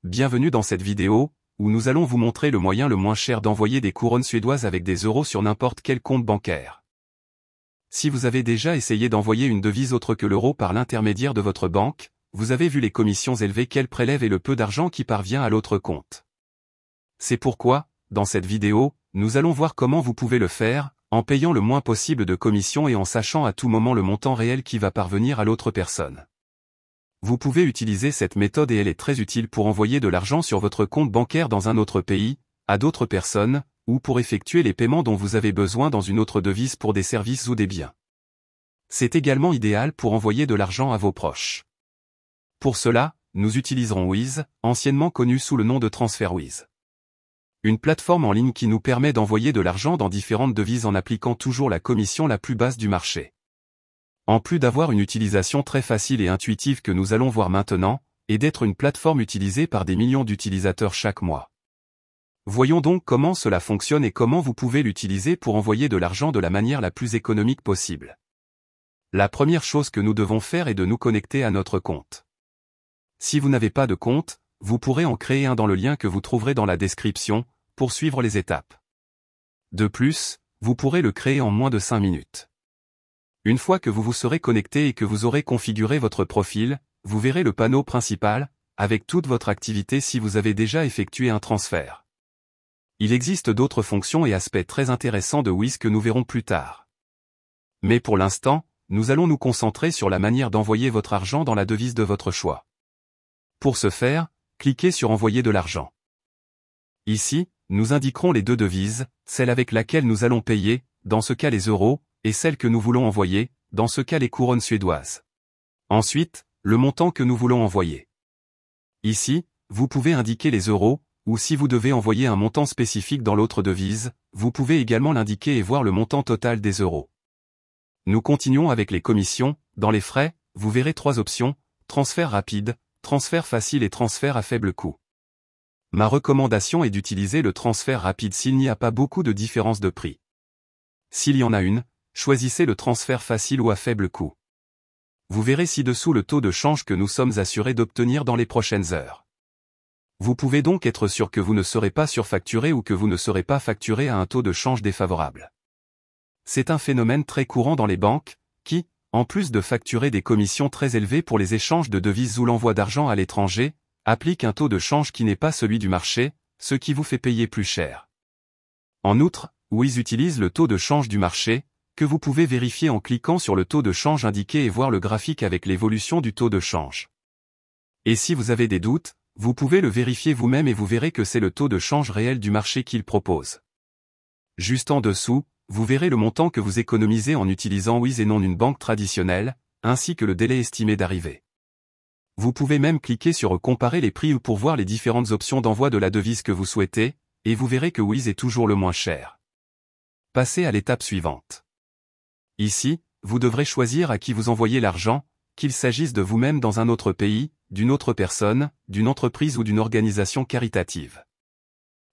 bienvenue dans cette vidéo, où nous allons vous montrer le moyen le moins cher d'envoyer des couronnes suédoises avec des euros sur n'importe quel compte bancaire. Si vous avez déjà essayé d'envoyer une devise autre que l'euro par l'intermédiaire de votre banque, vous avez vu les commissions élevées qu'elle prélève et le peu d'argent qui parvient à l'autre compte. C'est pourquoi, dans cette vidéo, nous allons voir comment vous pouvez le faire, en payant le moins possible de commissions et en sachant à tout moment le montant réel qui va parvenir à l'autre personne. Vous pouvez utiliser cette méthode et elle est très utile pour envoyer de l'argent sur votre compte bancaire dans un autre pays, à d'autres personnes, ou pour effectuer les paiements dont vous avez besoin dans une autre devise pour des services ou des biens. C'est également idéal pour envoyer de l'argent à vos proches. Pour cela, nous utiliserons Wise, anciennement connu sous le nom de TransferWise. Une plateforme en ligne qui nous permet d'envoyer de l'argent dans différentes devises en appliquant toujours la commission la plus basse du marché. En plus d'avoir une utilisation très facile et intuitive que nous allons voir maintenant, et d'être une plateforme utilisée par des millions d'utilisateurs chaque mois. Voyons donc comment cela fonctionne et comment vous pouvez l'utiliser pour envoyer de l'argent de la manière la plus économique possible. La première chose que nous devons faire est de nous connecter à notre compte. Si vous n'avez pas de compte, vous pourrez en créer un dans le lien que vous trouverez dans la description, pour suivre les étapes. De plus, vous pourrez le créer en moins de 5 minutes. Une fois que vous vous serez connecté et que vous aurez configuré votre profil, vous verrez le panneau principal, avec toute votre activité si vous avez déjà effectué un transfert. Il existe d'autres fonctions et aspects très intéressants de Wise que nous verrons plus tard. Mais pour l'instant, nous allons nous concentrer sur la manière d'envoyer votre argent dans la devise de votre choix. Pour ce faire, cliquez sur Envoyer de l'argent. Ici, nous indiquerons les deux devises, celle avec laquelle nous allons payer, dans ce cas les euros, et celle que nous voulons envoyer, dans ce cas les couronnes suédoises. Ensuite, le montant que nous voulons envoyer. Ici, vous pouvez indiquer les euros, ou si vous devez envoyer un montant spécifique dans l'autre devise, vous pouvez également l'indiquer et voir le montant total des euros. Nous continuons avec les commissions. Dans les frais, vous verrez 3 options, transfert rapide, transfert facile et transfert à faible coût. Ma recommandation est d'utiliser le transfert rapide s'il n'y a pas beaucoup de différence de prix. S'il y en a une, choisissez le transfert facile ou à faible coût. Vous verrez ci-dessous le taux de change que nous sommes assurés d'obtenir dans les prochaines heures. Vous pouvez donc être sûr que vous ne serez pas surfacturé ou que vous ne serez pas facturé à un taux de change défavorable. C'est un phénomène très courant dans les banques, qui, en plus de facturer des commissions très élevées pour les échanges de devises ou l'envoi d'argent à l'étranger, applique un taux de change qui n'est pas celui du marché, ce qui vous fait payer plus cher. En outre, Wise utilise le taux de change du marché, que vous pouvez vérifier en cliquant sur le taux de change indiqué et voir le graphique avec l'évolution du taux de change. Et si vous avez des doutes, vous pouvez le vérifier vous-même et vous verrez que c'est le taux de change réel du marché qu'il propose. Juste en dessous, vous verrez le montant que vous économisez en utilisant Wise et non une banque traditionnelle, ainsi que le délai estimé d'arrivée. Vous pouvez même cliquer sur Comparer les prix ou pour voir les différentes options d'envoi de la devise que vous souhaitez, et vous verrez que Wise est toujours le moins cher. Passez à l'étape suivante. Ici, vous devrez choisir à qui vous envoyez l'argent, qu'il s'agisse de vous-même dans un autre pays, d'une autre personne, d'une entreprise ou d'une organisation caritative.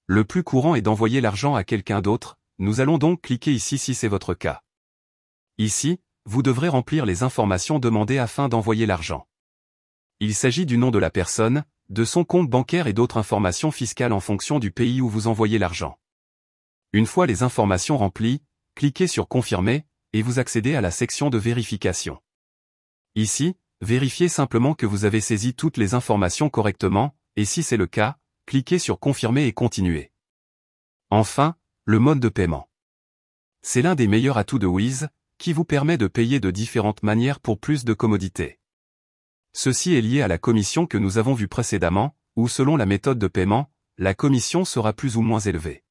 Le plus courant est d'envoyer l'argent à quelqu'un d'autre, nous allons donc cliquer ici si c'est votre cas. Ici, vous devrez remplir les informations demandées afin d'envoyer l'argent. Il s'agit du nom de la personne, de son compte bancaire et d'autres informations fiscales en fonction du pays où vous envoyez l'argent. Une fois les informations remplies, cliquez sur Confirmer, et vous accédez à la section de vérification. Ici, vérifiez simplement que vous avez saisi toutes les informations correctement, et si c'est le cas, cliquez sur Confirmer et Continuer. Enfin, le mode de paiement. C'est l'un des meilleurs atouts de Wise, qui vous permet de payer de différentes manières pour plus de commodité. Ceci est lié à la commission que nous avons vue précédemment, où selon la méthode de paiement, la commission sera plus ou moins élevée.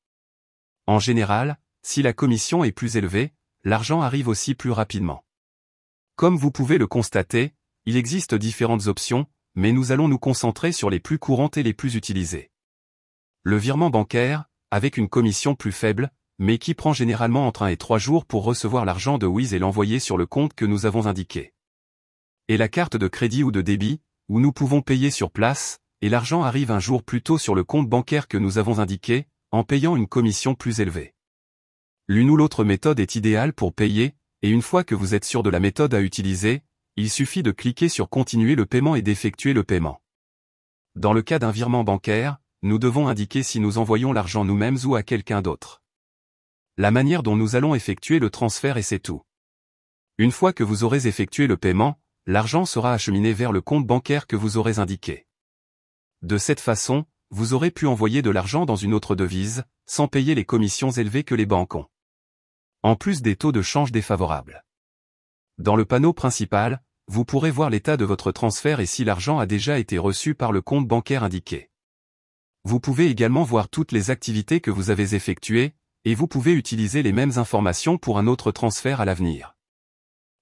En général, si la commission est plus élevée, l'argent arrive aussi plus rapidement. Comme vous pouvez le constater, il existe différentes options, mais nous allons nous concentrer sur les plus courantes et les plus utilisées. Le virement bancaire, avec une commission plus faible, mais qui prend généralement entre 1 et 3 jours pour recevoir l'argent de Wise et l'envoyer sur le compte que nous avons indiqué. Et la carte de crédit ou de débit, où nous pouvons payer sur place, et l'argent arrive un jour plus tôt sur le compte bancaire que nous avons indiqué, en payant une commission plus élevée. L'une ou l'autre méthode est idéale pour payer, et une fois que vous êtes sûr de la méthode à utiliser, il suffit de cliquer sur Continuer le paiement et d'effectuer le paiement. Dans le cas d'un virement bancaire, nous devons indiquer si nous envoyons l'argent nous-mêmes ou à quelqu'un d'autre. La manière dont nous allons effectuer le transfert et c'est tout. Une fois que vous aurez effectué le paiement, l'argent sera acheminé vers le compte bancaire que vous aurez indiqué. De cette façon, vous aurez pu envoyer de l'argent dans une autre devise, sans payer les commissions élevées que les banques ont. En plus des taux de change défavorables. Dans le panneau principal, vous pourrez voir l'état de votre transfert et si l'argent a déjà été reçu par le compte bancaire indiqué. Vous pouvez également voir toutes les activités que vous avez effectuées, et vous pouvez utiliser les mêmes informations pour un autre transfert à l'avenir.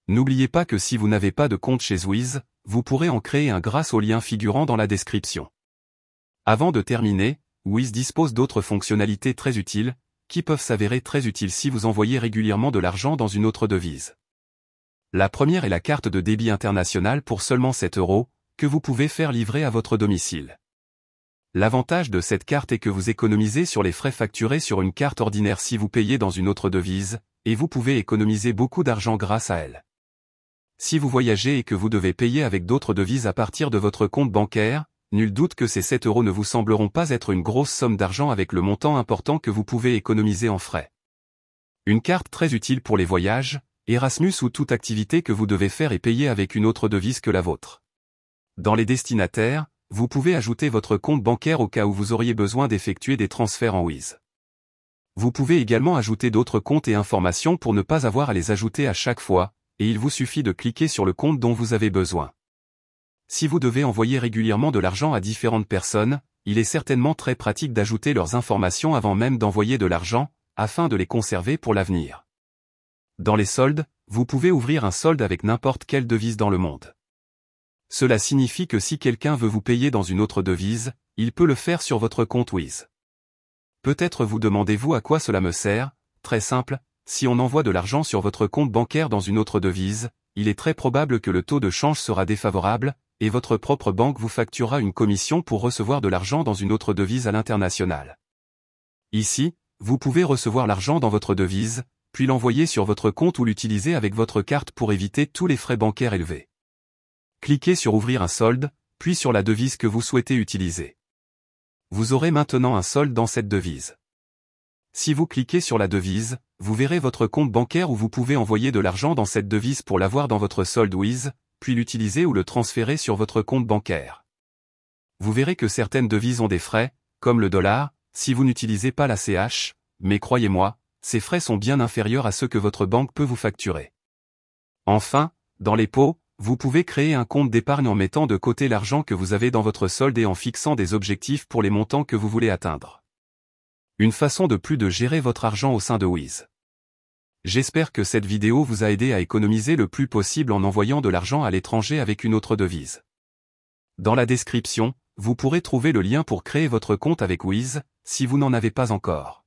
N'oubliez pas que si vous n'avez pas de compte chez Wiz, vous pourrez en créer un grâce au lien figurant dans la description. Avant de terminer, Wiz dispose d'autres fonctionnalités très utiles, qui peuvent s'avérer très utiles si vous envoyez régulièrement de l'argent dans une autre devise. La première est la carte de débit international pour seulement 7 €, que vous pouvez faire livrer à votre domicile. L'avantage de cette carte est que vous économisez sur les frais facturés sur une carte ordinaire si vous payez dans une autre devise, et vous pouvez économiser beaucoup d'argent grâce à elle. Si vous voyagez et que vous devez payer avec d'autres devises à partir de votre compte bancaire, nul doute que ces 7 € ne vous sembleront pas être une grosse somme d'argent avec le montant important que vous pouvez économiser en frais. Une carte très utile pour les voyages, Erasmus ou toute activité que vous devez faire et payer avec une autre devise que la vôtre. Dans les destinataires, vous pouvez ajouter votre compte bancaire au cas où vous auriez besoin d'effectuer des transferts en Wiz. Vous pouvez également ajouter d'autres comptes et informations pour ne pas avoir à les ajouter à chaque fois, et il vous suffit de cliquer sur le compte dont vous avez besoin. Si vous devez envoyer régulièrement de l'argent à différentes personnes, il est certainement très pratique d'ajouter leurs informations avant même d'envoyer de l'argent, afin de les conserver pour l'avenir. Dans les soldes, vous pouvez ouvrir un solde avec n'importe quelle devise dans le monde. Cela signifie que si quelqu'un veut vous payer dans une autre devise, il peut le faire sur votre compte Wiz. Peut-être vous demandez-vous à quoi cela me sert? Très simple, si on envoie de l'argent sur votre compte bancaire dans une autre devise, il est très probable que le taux de change sera défavorable, et votre propre banque vous facturera une commission pour recevoir de l'argent dans une autre devise à l'international. Ici, vous pouvez recevoir l'argent dans votre devise, puis l'envoyer sur votre compte ou l'utiliser avec votre carte pour éviter tous les frais bancaires élevés. Cliquez sur Ouvrir un solde, puis sur la devise que vous souhaitez utiliser. Vous aurez maintenant un solde dans cette devise. Si vous cliquez sur la devise, vous verrez votre compte bancaire où vous pouvez envoyer de l'argent dans cette devise pour l'avoir dans votre solde Wiz, puis l'utiliser ou le transférer sur votre compte bancaire. Vous verrez que certaines devises ont des frais, comme le dollar, si vous n'utilisez pas la CH, mais croyez-moi, ces frais sont bien inférieurs à ceux que votre banque peut vous facturer. Enfin, dans les pots, vous pouvez créer un compte d'épargne en mettant de côté l'argent que vous avez dans votre solde et en fixant des objectifs pour les montants que vous voulez atteindre. Une façon de plus de gérer votre argent au sein de Wiz. J'espère que cette vidéo vous a aidé à économiser le plus possible en envoyant de l'argent à l'étranger avec une autre devise. Dans la description, vous pourrez trouver le lien pour créer votre compte avec Wiz, si vous n'en avez pas encore.